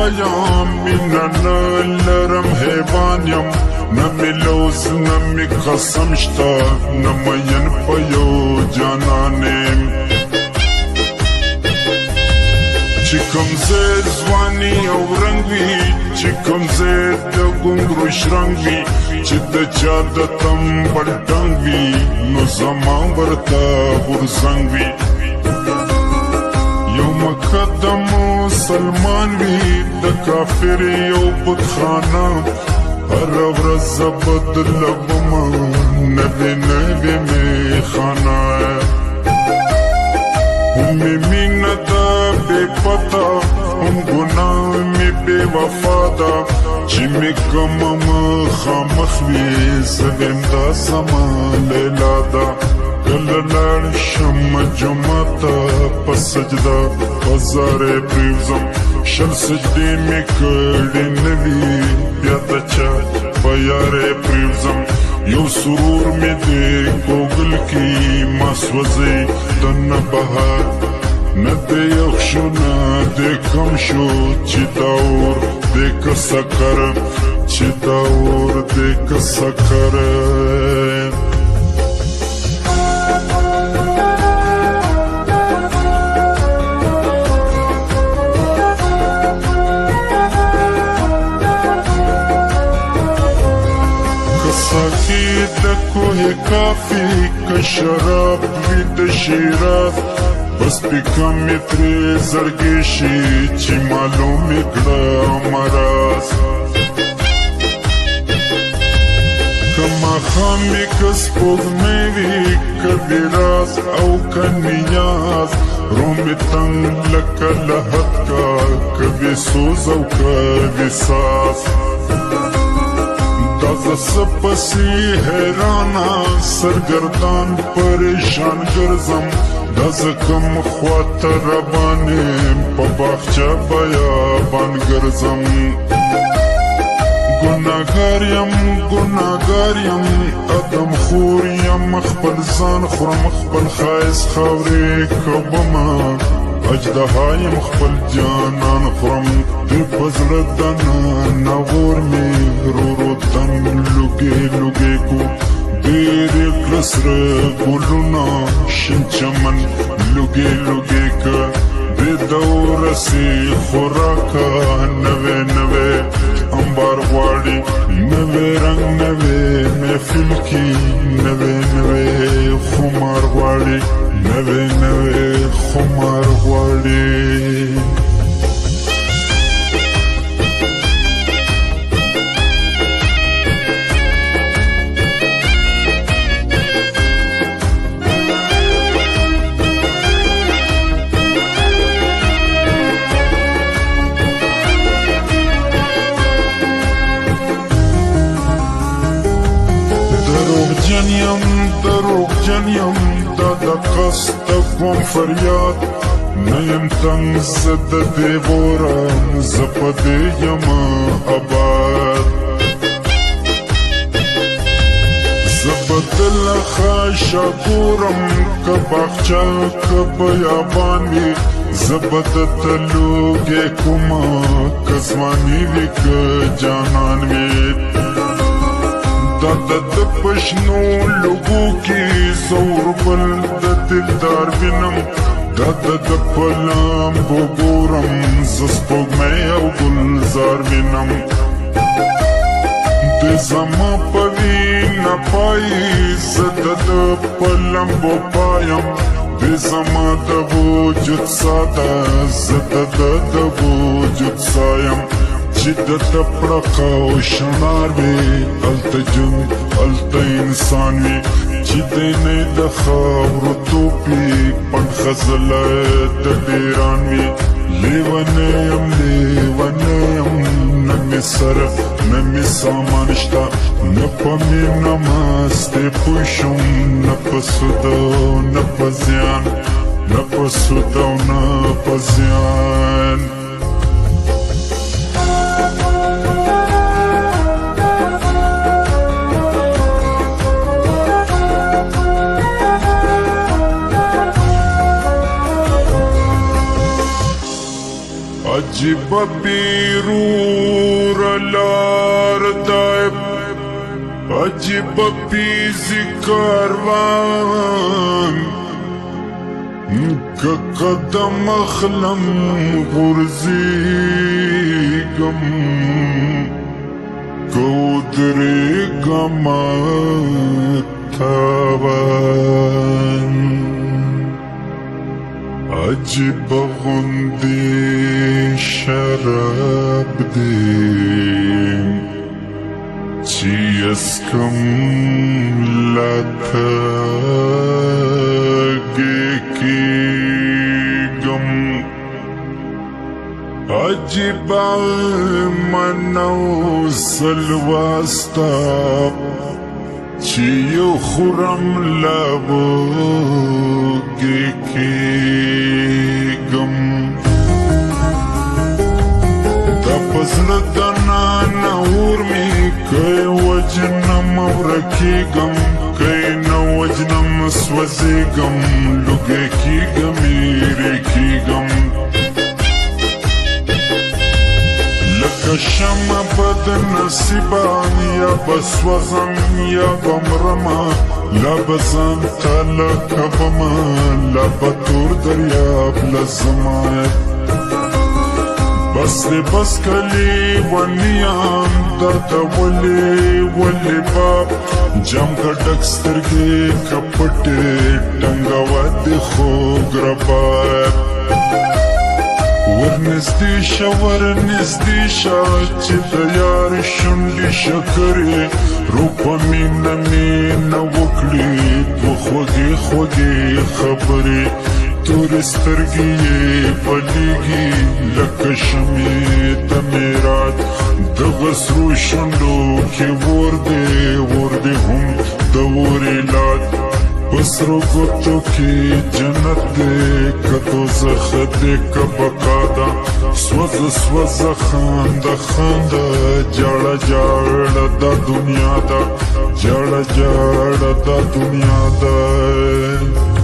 وایم مینا نه لرم حیوان یم نه می لوز نه می قسم شته نه مین په یو جانان یم چې کوم ځای ځواني او رنګ وي چې کوم ځای د ګونګرو شرنګ وي چې د چا د تمبل ټنګ وي نو زما ورته غورځنګ وي یو مقدم مسلمان وي د کافر یو بتخانه هره ورځ زه بدلومه نوې نوې میخانه هم مینه ده بې پته هم ګناه مې بې وفا ده چې مې کومه مخامخ وي زه ویم دا زما لیلا ده کله لاړ شم جومات ته په سجده په زارې پرېوځم شل سجدې مې کړې نه وي بیا د چا په یارې پرېوځم یو سرور مې دی ګوګل کې ما سوځي دننه بهار نه دی یخ شو نه دی کم شو چې دا اور دی که سکر چې دا اور دی که سکر ساقی د کوه کافی که شراب وی د شیراز بس پی کمی تری زړګی شي چې معلوم کړه مراز کما خامی کس پوزمی وی کبی راز او کنیاز رومی تنگ لکه لحد کا کبی سوز او کبی ساز دا سپسی حیرانا سرگردان پریشان گرزم دا زکم خواته ربانیم پا باخچه بیابان گرزم گناهگاریم ادم خوریم خپل ځان خورم خپل خایس خاورې کوبمه اجدهایم خپل جانان خورم دی پزړه دننه غور مې رو رو تن لوګې لوګې کو ډېرې کړه سره ګلونه شین چمن لوګې لوګې که دې دورسې خوراکه نوې نوې انبار غواړي نوې رنګ نوې محفل کې نوې نوې خمار غواړي نوې نوې خمار غواړي دروغجن یم دا د قصد کوم فریاد نه یم تنګ زه د دې ورم زه په دې یم آباد زه به دل خاشه ګورم که باغچه که بیابان وي زه به درته لوګې کومه که ځواني وي که جانان وي دا د پښنو لوګو کې زور بل د دلدار وینم دا د پلام وګورم زه سپوږمۍ او ګلزار وینم د زما په وینه پایي زه د پلم پایم د زما د وجود ساده زه د وجود سایم چې د پړقه او شنار وي هلته ژوند هلته انسان وي چې دی نه د خاورو توپي پڼ خزله د ډیران وي لیونی یم نه مې صرف نه مې سامان شته نه په مینه مستې پوه شوم نه په سود او نه په زیان نه په سود او نه په زیان عجیب بیرور لار دائب عجیب پیزی کاروان که قدم اخلم غرزیگم کودریگم تاوان عجیب غندی شراب دی چی اسکم لاتاگی کیگم عجیب منو سلواستا چیو خورم لابوگی کیگم دا پزل دنانا ورمی کئی وجنم ورکیگم کئی نوجنم سوزیگم لگی کیگم ایری کیگم کشم بد نصیبان یا بسوزم یا بمرما لبزن تلک بما لبتور دریاب لزمائد بس بس کلی ونیام درد ولی باب جم کا ڈکسترگی کپٹے ٹنگوات خوگ ربائد ورنزدی شا چی دیار شنڈی شکری روپا مینا وکلی دو خوگی خبری تورسترگی پلیگی لکشمی تمیرات دغس رو شنڈو کی وردی هم دوری لات بسرو گتو کی جنت دے کتو زخ دے کبکادا سوز خاندا جاڑا دا دنیا دا جاڑا دا دنیا دا